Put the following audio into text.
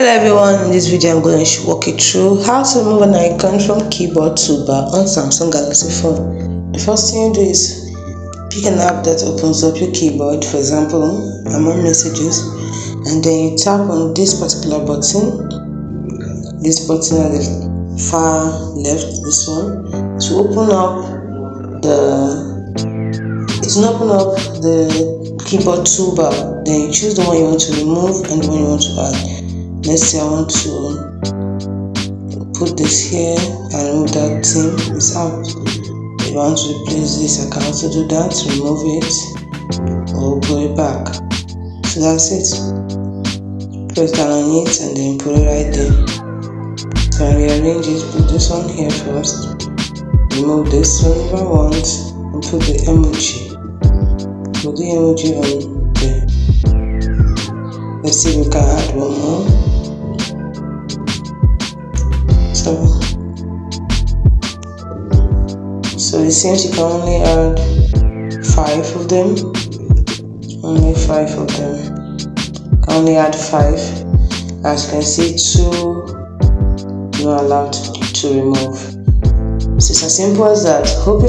Hello everyone, in this video I'm going to walk you through how to remove an icon from keyboard toolbar on Samsung Galaxy phone. The first thing you do is pick an app that opens up your keyboard. For example, I'm on messages, and then you tap on this particular button, at the far left, this one, to open up the keyboard toolbar. Then you choose the one you want to remove and the one you want to add. Let's say I want to put this here and remove that thing, this app. If I want to replace this, I can also do that, remove it or put it back. So that's it. Press down on it and then put it right there. So I rearrange it, put this one here first, remove this one if I want, and put the emoji. Put the emoji on there. Let's see if we can add one more. So it seems you can only add 5 of them. Only 5 of them. You can only add 5. As you can see, 2 not allowed to remove. So it's as simple as that. Hope you